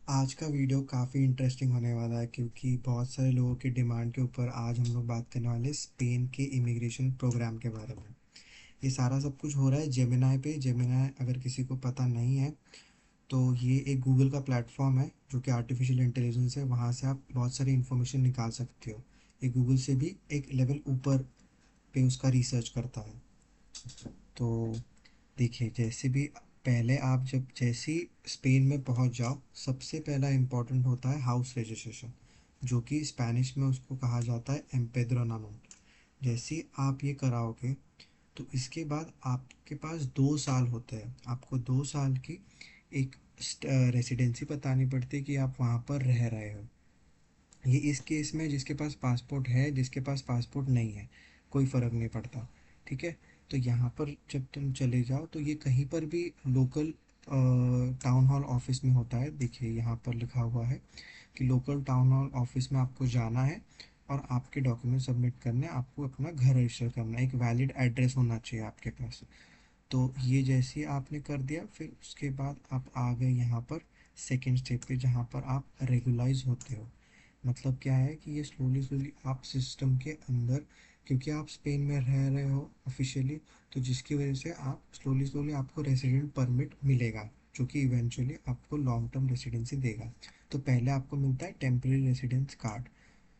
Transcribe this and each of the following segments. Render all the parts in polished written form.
आज का वीडियो काफ़ी इंटरेस्टिंग होने वाला है क्योंकि बहुत सारे लोगों की डिमांड के ऊपर आज हम लोग बात करने वाले हैं स्पेन के इमिग्रेशन प्रोग्राम के बारे में। ये सारा सब कुछ हो रहा है जेमिनाई पे। जेमिनाई अगर किसी को पता नहीं है तो ये एक गूगल का प्लेटफॉर्म है जो कि आर्टिफिशियल इंटेलिजेंस है। वहाँ से आप बहुत सारी इन्फॉर्मेशन निकाल सकते हो। ये गूगल से भी एक लेवल ऊपर पे उसका रिसर्च करता है। तो देखिए, जैसे भी पहले आप जब जैसे ही स्पेन में पहुंच जाओ, सबसे पहला इम्पोर्टेंट होता है हाउस रजिस्ट्रेशन, जो कि स्पेनिश में उसको कहा जाता है एम्पेद्रोनामेंट। जैसे ही आप ये कराओगे तो इसके बाद आपके पास 2 साल होते हैं। आपको 2 साल की एक रेसिडेंसी बतानी पड़ती है कि आप वहाँ पर रह रहे हो। ये इस केस में जिसके पास पासपोर्ट है, जिसके पास पासपोर्ट नहीं है, कोई फ़र्क नहीं पड़ता। ठीक है। तो यहाँ पर जब तुम चले जाओ तो ये कहीं पर भी लोकल टाउन हॉल ऑफिस में होता है। देखिए यहाँ पर लिखा हुआ है कि लोकल टाउन हॉल ऑफिस में आपको जाना है और आपके डॉक्यूमेंट सबमिट करने हैं, आपको अपना घर रजिस्टर करना है, एक वैलिड एड्रेस होना चाहिए आपके पास। तो ये जैसे ही आपने कर दिया, फिर उसके बाद आप आ गए यहाँ पर सेकेंड स्टेप पे, जहाँ पर आप रेगुलाइज होते हो। मतलब क्या है कि ये स्लोली स्लोली आप सिस्टम के अंदर, क्योंकि आप स्पेन में रह रहे हो ऑफिशियली, तो जिसकी वजह से आप स्लोली स्लोली आपको रेसिडेंट परमिट मिलेगा, जो कि इवेंचुअली आपको लॉन्ग टर्म रेसिडेंसी देगा। तो पहले आपको मिलता है टेम्परेरी रेसिडेंस कार्ड।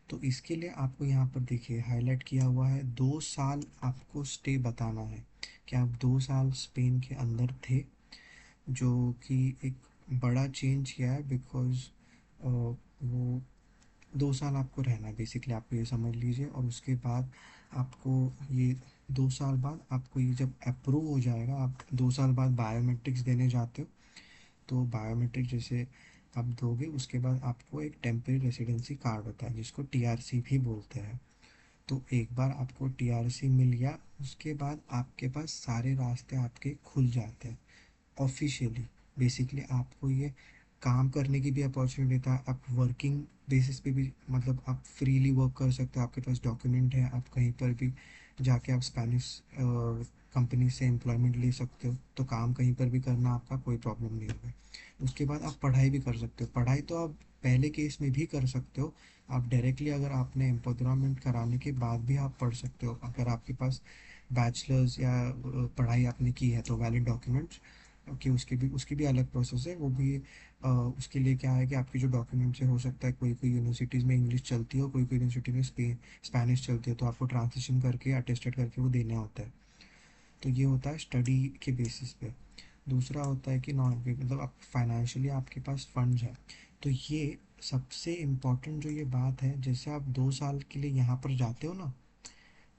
तो इसके लिए आपको यहाँ पर देखिए हाईलाइट किया हुआ है, 2 साल आपको स्टे बताना है कि आप 2 साल स्पेन के अंदर थे, जो कि एक बड़ा चेंज किया है बिकॉज वो 2 साल आपको रहना है बेसिकली, आपको ये समझ लीजिए। और उसके बाद आपको ये 2 साल बाद आपको ये जब अप्रूव हो जाएगा, आप 2 साल बाद बायोमेट्रिक्स देने जाते हो। तो बायोमेट्रिक जैसे आप दोगे, उसके बाद आपको एक टेम्परेरी रेसिडेंसी कार्ड होता है जिसको टीआरसी भी बोलते हैं। तो एक बार आपको टीआरसी मिल गया, उसके बाद आपके पास सारे रास्ते आपके खुल जाते हैं ऑफिशियली। बेसिकली आपको ये काम करने की भी अपॉर्चुनिटी देता है, आप वर्किंग बेसिस पे भी, मतलब आप फ्रीली वर्क कर सकते हो, आपके पास डॉक्यूमेंट है, आप कहीं पर भी जाके आप स्पेनिश कंपनी से एम्प्लॉयमेंट ले सकते हो। तो काम कहीं पर भी करना आपका कोई प्रॉब्लम नहीं होगा। उसके बाद आप पढ़ाई भी कर सकते हो। पढ़ाई तो आप पहले केस में भी कर सकते हो। आप डायरेक्टली अगर आपने एम्प्लॉयमेंट कराने के बाद भी आप पढ़ सकते हो, अगर आपके पास बैचलर्स या पढ़ाई आपने की है तो वैलिड डॉक्यूमेंट्स कि उसकी भी अलग प्रोसेस है। वो भी उसके लिए क्या है कि आपकी जो डॉक्यूमेंट्स है, हो सकता है कोई कोई यूनिवर्सिटीज़ में इंग्लिश चलती हो, कोई कोई यूनिवर्सिटी में स्पेनिश चलती है, तो आपको ट्रांसलेशन करके अटेस्टेड करके वो देना होता है। तो ये होता है स्टडी के बेसिस पे। दूसरा होता है कि नॉन, मतलब आप फाइनेंशियली आपके पास फंड्स है। तो ये सबसे इम्पोर्टेंट जो ये बात है, जैसे आप 2 साल के लिए यहाँ पर जाते हो ना,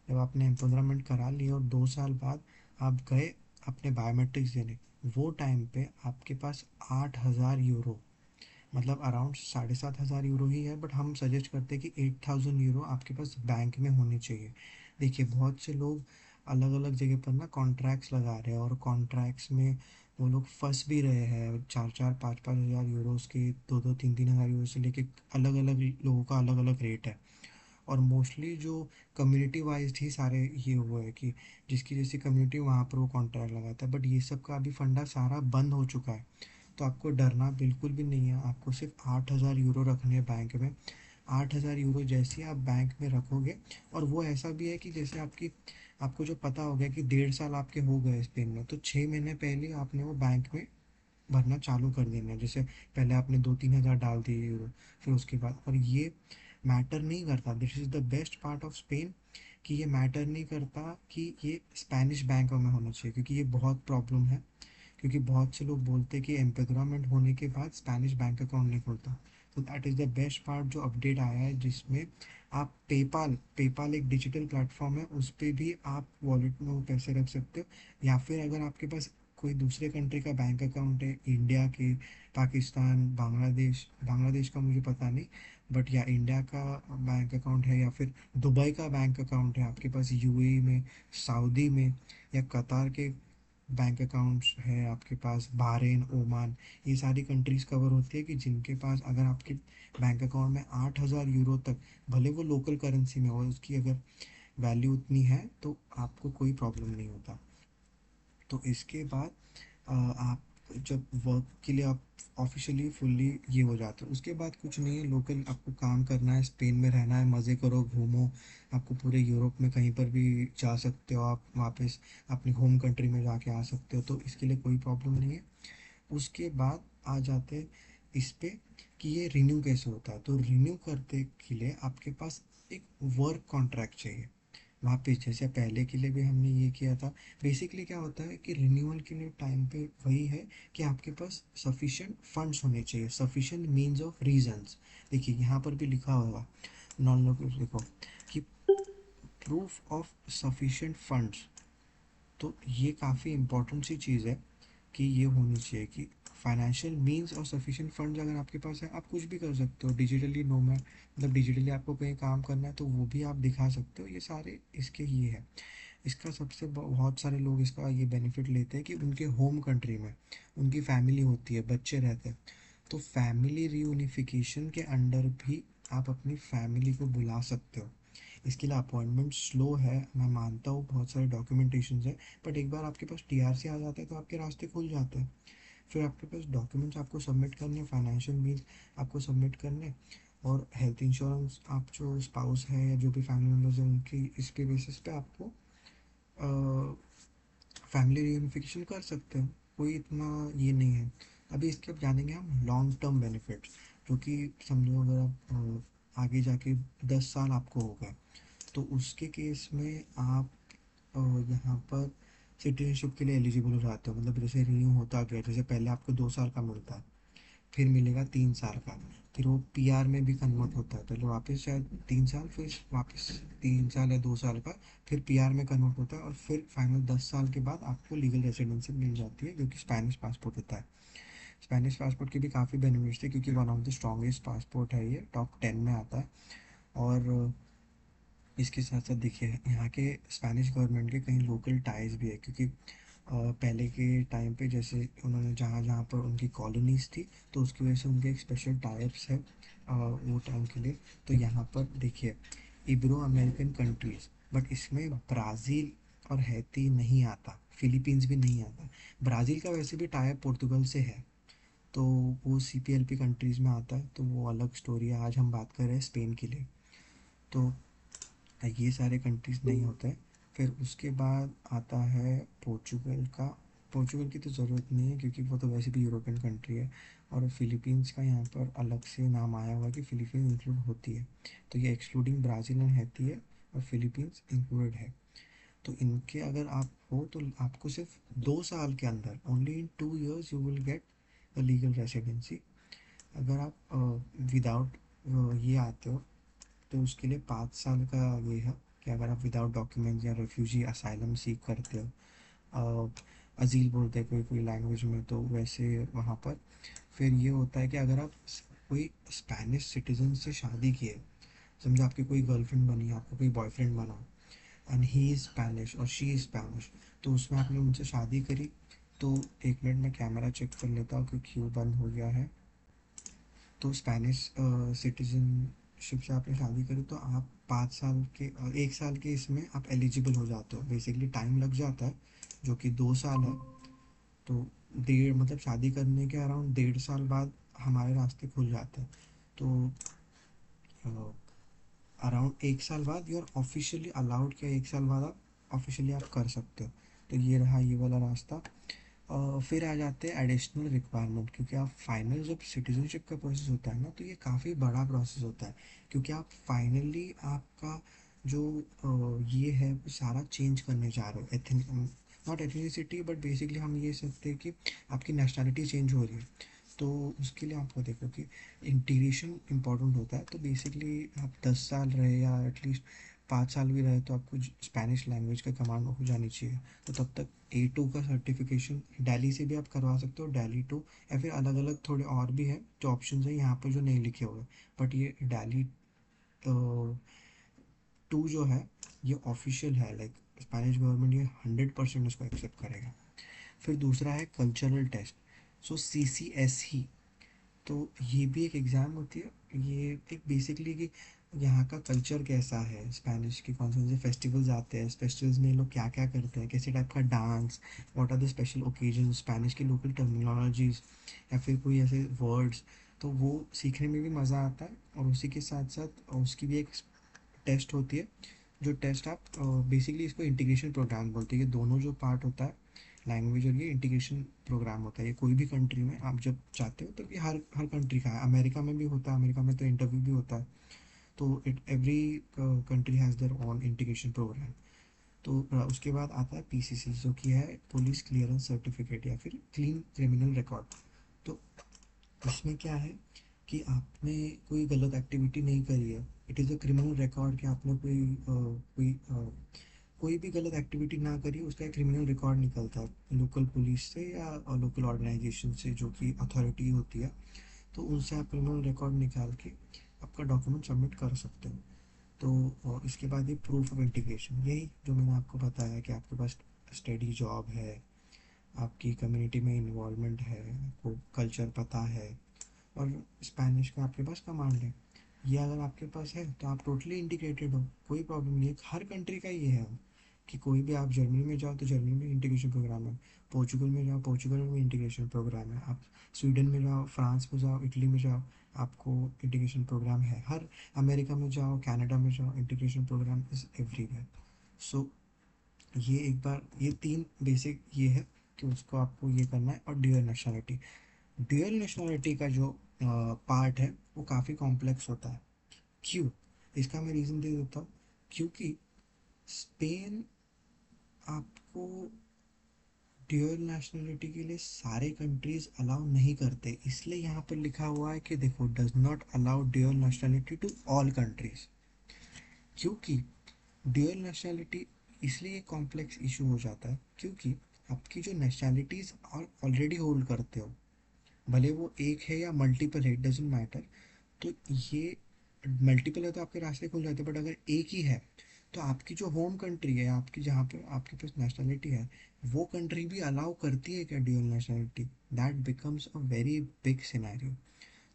जब आपने एम्प्लॉयमेंट करा लिया और 2 साल बाद आप गए अपने बायोमेट्रिक्स देने, वो टाइम पे आपके पास 8,000 यूरो, मतलब अराउंड 7,500 यूरो ही है, बट हम सजेस्ट करते हैं कि 8,000 यूरो आपके पास बैंक में होने चाहिए। देखिए बहुत से लोग अलग अलग जगह पर ना कॉन्ट्रैक्ट्स लगा रहे हैं, और कॉन्ट्रैक्ट्स में वो लोग फंस भी रहे हैं। 4-4 5-5 हज़ार यूरोस के, 2-2 3-3 हज़ार यूरो से लेके अलग अलग लोगों का अलग अलग रेट है। और मोस्टली जो कम्युनिटी वाइज ही सारे ये हुआ है कि जिसकी जैसी कम्युनिटी वहाँ पर वो कॉन्ट्रैक्ट लगाता है, बट ये सब का अभी फंडा सारा बंद हो चुका है। तो आपको डरना बिल्कुल भी नहीं है, आपको सिर्फ 8,000 यूरो रखने हैं बैंक में। 8,000 यूरो जैसे ही आप बैंक में रखोगे, और वो ऐसा भी है कि जैसे आपको जो पता हो गया कि 1.5 साल आपके हो गए स्पेन में, तो 6 महीने पहले आपने वो बैंक में भरना चालू कर देना है। जैसे पहले आपने 2-3 हज़ार डाल दिए यूरो, फिर उसके बाद, और ये मैटर नहीं करता, this is the best part of Spain, कि ये मैटर नहीं करता कि ये स्पेनिश बैंकों में होना चाहिए, क्योंकि ये बहुत प्रॉब्लम है। क्योंकि बहुत से लोग बोलते हैं कि एम्पेग्रामेंट होने के बाद स्पेनिश बैंक अकाउंट नहीं खुलता। तो that is the best part जो अपडेट आया है, जिसमें आप पेपाल पेपाल एक डिजिटल प्लेटफॉर्म है, उस पर भी आप वॉलेट में वो पैसे रख सकते हो। या फिर अगर आपके पास कोई दूसरे कंट्री का बैंक अकाउंट है, इंडिया के, पाकिस्तान, बांग्लादेश, बांग्लादेश का मुझे पता नहीं, बट या इंडिया का बैंक अकाउंट है, या फिर दुबई का बैंक अकाउंट है आपके पास, यूएई में, सऊदी में, या कतार के बैंक अकाउंट्स है आपके पास, बहरीन, ओमान, ये सारी कंट्रीज़ कवर होती है कि जिनके पास अगर आपके बैंक अकाउंट में 8,000 यूरो तक, भले वो लोकल करेंसी में हो, उसकी अगर वैल्यू उतनी है तो आपको कोई प्रॉब्लम नहीं होता। तो इसके बाद आप जब वर्क के लिए आप ऑफिशियली फुल्ली ये हो जाते हो, उसके बाद कुछ नहीं है, लोकल आपको काम करना है, स्पेन में रहना है, मज़े करो, घूमो। आपको पूरे यूरोप में कहीं पर भी जा सकते हो, आप वापस अपनी होम कंट्री में जाके आ सकते हो, तो इसके लिए कोई प्रॉब्लम नहीं है। उसके बाद आ जाते हैं इस पे कि ये रिन्यू कैसे होता है। तो रिन्यू करने के लिए आपके पास एक वर्क कॉन्ट्रैक्ट चाहिए। वहाँ पे जैसे पहले के लिए भी हमने ये किया था। बेसिकली क्या होता है कि रिन्यूअल के लिए टाइम पे वही है कि आपके पास सफिशिएंट फंड्स होने चाहिए, सफिशिएंट मीन्स ऑफ रीजंस। देखिए यहाँ पर भी लिखा होगा, नॉन लोकल देखो कि प्रूफ ऑफ सफिशिएंट फंड्स। तो ये काफ़ी इंपॉर्टेंट सी चीज़ है कि ये होनी चाहिए कि फाइनेंशियल मीन्स और सफिशिएंट फंड्स अगर आपके पास है, आप कुछ भी कर सकते हो डिजिटली, नोमैड, मतलब डिजिटली आपको कहीं काम करना है तो वो भी आप दिखा सकते हो। ये सारे इसके ये है। इसका सबसे बहुत सारे लोग इसका ये बेनिफिट लेते हैं कि उनके होम कंट्री में उनकी फैमिली होती है, बच्चे रहते हैं, तो फैमिली रियूनिफिकेशन के अंडर भी आप अपनी फैमिली को बुला सकते हो। इसके लिए अपॉइंटमेंट स्लो है, मैं मानता हूँ, बहुत सारे डॉक्यूमेंटेशन है, बट एक बार आपके पास टीआरसी आ जाता है तो आपके रास्ते खुल जाते हैं। फिर आपके पास डॉक्यूमेंट्स आपको सबमिट करने, फाइनेंशियल मीन्स आपको सबमिट करने, और हेल्थ इंश्योरेंस आप जो स्पाउस है या जो भी फैमिली मेम्बर्स हैं उनकी इसके बेसिस पे आपको फैमिली रियूनिफिकेशन कर सकते हैं। कोई इतना ये नहीं है। अभी इसके अब जानेंगे हम लॉन्ग टर्म बेनिफिट्स, जो कि समझो अगर आप आगे जाके 10 साल आपको होगा तो उसके केस में आप यहाँ पर सिटीजनशिप के लिए एलिजिबल हो जाते हो। मतलब जैसे रिन्यू होता गया, जैसे पहले आपको 2 साल का मिलता, फिर मिलेगा 3 साल का, फिर वो पीआर में भी कन्वर्ट होता है, पहले वापस शायद 3 साल, फिर वापस 3 साल या 2 साल का, फिर पीआर में कन्वर्ट होता है, और फिर फाइनल 10 साल के बाद आपको लीगल रेसिडेंसी मिल जाती है, जो कि स्पेनिश पासपोर्ट होता है। स्पेनिश पासपोर्ट के भी काफ़ी बेनिफिट्स थे, क्योंकि one of the strongest passport है, ये टॉप 10 में आता है। और इसके साथ साथ देखिए यहाँ के स्पेनिश गवर्नमेंट के कई लोकल टाइज भी है, क्योंकि पहले के टाइम पे जैसे उन्होंने जहाँ जहाँ पर उनकी कॉलोनीज थी, तो उसकी वजह से उनके एक स्पेशल टाइप्स है वो टाइम के लिए। तो यहाँ पर देखिए इब्रो अमेरिकन कंट्रीज, बट इसमें ब्राज़ील और हैती नहीं आता, फिलीपींस भी नहीं आता। ब्राज़ील का वैसे भी टाइप पोर्तुगल से है, तो वो CPLP कंट्रीज़ में आता है, तो वो अलग स्टोरी है। आज हम बात कर रहे हैं स्पेन के लिए। तो ये सारे कंट्रीज़ नहीं होते हैं। फिर उसके बाद आता है पोर्चुगल का। पोर्चुगल की तो ज़रूरत नहीं है, क्योंकि वो तो वैसे भी यूरोपियन कंट्री है। और फिलीपींस का यहाँ पर अलग से नाम आया हुआ है कि फिलीपींस इंक्लूड होती है, तो ये एक्सक्लूडिंग ब्राज़ील एंड हैती है, और फिलीपींस इंक्लूडेड है। तो इनके अगर आप हो तो आपको सिर्फ 2 साल के अंदर, only in 2 years you will get a legal residency. अगर आप विदाउट ये आते हो तो उसके लिए 5 साल का ये है कि अगर आप विदाउट डॉक्यूमेंट्स या रेफ्यूजी असाइलम सीख करते हो, अजील बोलते हैं कोई कोई लैंग्वेज में, तो वैसे वहाँ पर फिर ये होता है कि अगर आप कोई स्पेनिश सिटीजन से शादी किए, समझो आपकी कोई गर्लफ्रेंड बनी, आपको कोई बॉयफ्रेंड बना, एंड ही इज़ स्पेनिश और शी इज़ स्पेनिश, तो उसमें आपने उनसे शादी करी, तो 1 मिनट में कैमरा चेक कर लेता हूँ कि क्यों बंद हो गया है। तो स्पेनिश सिटीजनशिप से आपने शादी करी तो आप 5 साल के 1 साल के इसमें आप एलिजिबल हो जाते हो। बेसिकली टाइम लग जाता है, जो कि 2 साल है। तो डेढ़ मतलब शादी करने के अराउंड 1.5 साल बाद हमारे रास्ते खुल जाते हैं। तो अराउंड 1 साल बाद यू आर ऑफिशियली अलाउड, किया 1 साल बाद आप ऑफिशियली आप कर सकते हो। तो ये रहा ये वाला रास्ता। फिर आ जाते हैं एडिशनल रिक्वायरमेंट, क्योंकि आप फाइनल जब सिटीजनशिप का प्रोसेस होता है ना, तो ये काफ़ी बड़ा प्रोसेस होता है, क्योंकि आप फाइनली आपका जो ये है वो सारा चेंज करने जा रहे हो। Ethnic, not ethnicity, but basically हम ये सकते हैं कि आपकी नेशनलिटी चेंज हो रही है। तो उसके लिए आपको देखो कि इंटीग्रेशन इंपॉर्टेंट होता है। तो बेसिकली आप 10 साल रहे या एटलीस्ट 5 साल भी रहे, तो आपको स्पेनिश लैंग्वेज का कमांड हो जानी चाहिए। तो तब तक A2 का सर्टिफिकेशन दिल्ली से भी आप करवा सकते हो, दिल्ली टू, या फिर अलग अलग थोड़े और भी हैं जो ऑप्शन है यहाँ पर जो नहीं लिखे हुए। बट ये दिल्ली 2 जो है ये ऑफिशियल है, लाइक स्पेनिश गवर्नमेंट ये 100% उसको एक्सेप्ट करेगा। फिर दूसरा है कल्चरल टेस्ट, सो CCSE। तो ये भी एक एग्ज़ाम होती है, ये एक बेसिकली कि यहाँ का कल्चर कैसा है, स्पेनिश के कौन से फेस्टिवल्स आते हैं, फेस्टिवल्स में ये लोग क्या क्या करते हैं, कैसे टाइप का dance, what are the special occasion, Spanish की लोकल टर्मिनोलॉजीज या फिर कोई ऐसे वर्ड्स, तो वो सीखने में भी मज़ा आता है। और उसी के साथ साथ उसकी भी एक टेस्ट होती है, जो टेस्ट आप बेसिकली इसको इंटीग्रेशन प्रोग्राम बोलते हैं। ये दोनों जो पार्ट होता है, लैंग्वेज और ये इंटीग्रेशन प्रोग्राम होता है, ये कोई भी कंट्री में आप जब चाहते हो, तो ये हर हर कंट्री का है, अमेरिका में भी होता है, अमेरिका में तो इंटरव्यू भी होता है। तो it every country has their own integration program. तो उसके बाद आता है पीसीसी, जो कि है पुलिस क्लियरेंस सर्टिफिकेट या फिर क्लीन क्रिमिनल रिकॉर्ड। तो इसमें क्या है कि आपने कोई गलत एक्टिविटी नहीं करी है, it is a criminal record, कि आपने कोई भी गलत एक्टिविटी ना करी, उसका एक क्रिमिनल रिकॉर्ड निकलता है लोकल पुलिस से या लोकल ऑर्गेनाइजेशन से जो कि अथॉरिटी होती है। तो उनसे आप क्रिमिनल रिकॉर्ड निकाल के आपका डॉक्यूमेंट सबमिट कर सकते हो। तो इसके बाद ये प्रूफ ऑफ इंटीग्रेशन, यही जो मैंने आपको बताया कि आपके पास स्टडी जॉब है, आपकी कम्युनिटी में इन्वॉल्वमेंट है, आपको कल्चर पता है, और स्पेनिश का आपके पास कमांड है। ये अगर आपके पास है तो आप टोटली इंटीग्रेटेड हो, कोई प्रॉब्लम नहीं है। हर कंट्री का ये है कि कोई भी, आप जर्मनी में जाओ तो जर्मनी में इंटीग्रेशन प्रोग्राम है, पोर्चुगल में जाओ पोर्चुगल में इंटीग्रेशन प्रोग्राम है, आप स्वीडन में जाओ, फ्रांस में जाओ, इटली में जाओ, आपको इंटीग्रेशन प्रोग्राम है। हर अमेरिका में जाओ, कनाडा में जाओ, इंटीग्रेशन प्रोग्राम इज़ एवरीवेयर। सो ये एक बार ये तीन बेसिक ये है कि उसको आपको ये करना है। और ड्यूअल नेशनलिटी, ड्यूअल नेशनलिटी का जो पार्ट है वो काफ़ी कॉम्प्लेक्स होता है। क्यों? इसका मैं रीज़न दे देता हूँ। क्योंकि स्पेन आपको ड्यूअल नेशनलिटी के लिए सारे कंट्रीज अलाउ नहीं करते, इसलिए यहाँ पर लिखा हुआ है कि देखो, does not allow dual nationality to all countries. क्योंकि ड्यूअल नेशनलिटी इसलिए कॉम्प्लेक्स इशू हो जाता है क्योंकि आपकी जो नेशनलिटीज़ और ऑलरेडी होल्ड करते हो, भले वो एक है या मल्टीपल है, इट डजेंट मैटर। तो ये मल्टीपल है तो आपके रास्ते खुल जाते हैं, बट अगर एक ही है तो आपकी जो होम कंट्री है, आपकी जहाँ पे आपके पास नेशनलिटी है, वो कंट्री भी अलाउ करती है क्या dual nationality? That becomes a very big scenario.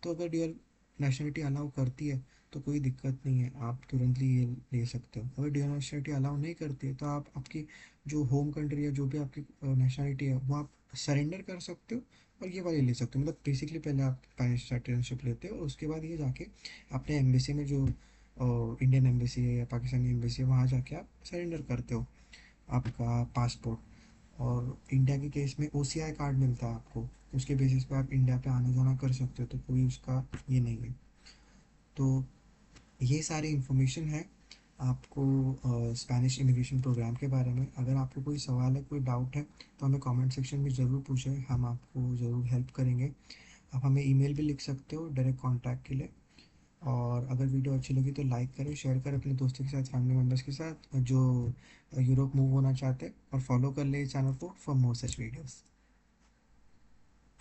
तो अगर ड्यूअल नेशनलिटी अलाउ करती है तो कोई दिक्कत नहीं है, आप तुरंतली ये ले सकते हो। अगर ड्यूअल नेशनलिटी अलाउ नहीं करती है तो आप आपकी जो होम कंट्री है, जो भी आपकी नेशनलिटी है, वो आप सरेंडर कर सकते हो और ये वाली ले सकते हो। मतलब बेसिकली पहले आप स्पेनिश सिटीजनशिप लेते हो और उसके बाद ये जाके अपने एम्बेसी में, जो इंडियन एम्बेसी है या पाकिस्तानी एम्बेसी है, वहाँ जाके आप सरेंडर करते हो आपका पासपोर्ट। और इंडिया के केस में ओसीआई कार्ड मिलता है आपको, उसके बेसिस पे आप इंडिया पे आना जाना कर सकते हो, तो कोई उसका ये नहीं है। तो ये सारी इन्फॉर्मेशन है आपको स्पेनिश इमिग्रेशन प्रोग्राम के बारे में। अगर आपको कोई सवाल है, कोई डाउट है, तो हमें कमेंट सेक्शन में ज़रूर पूछें, हम आपको ज़रूर हेल्प करेंगे। आप हमें ईमेल भी लिख सकते हो डायरेक्ट कॉन्टैक्ट के लिए। और अगर वीडियो अच्छी लगी तो लाइक करें, शेयर करें अपने दोस्तों के साथ, फैमिली मेम्बर्स के साथ जो यूरोप मूव होना चाहते हैं, और फॉलो कर ले चैनल को फॉर मोर सच वीडियोस।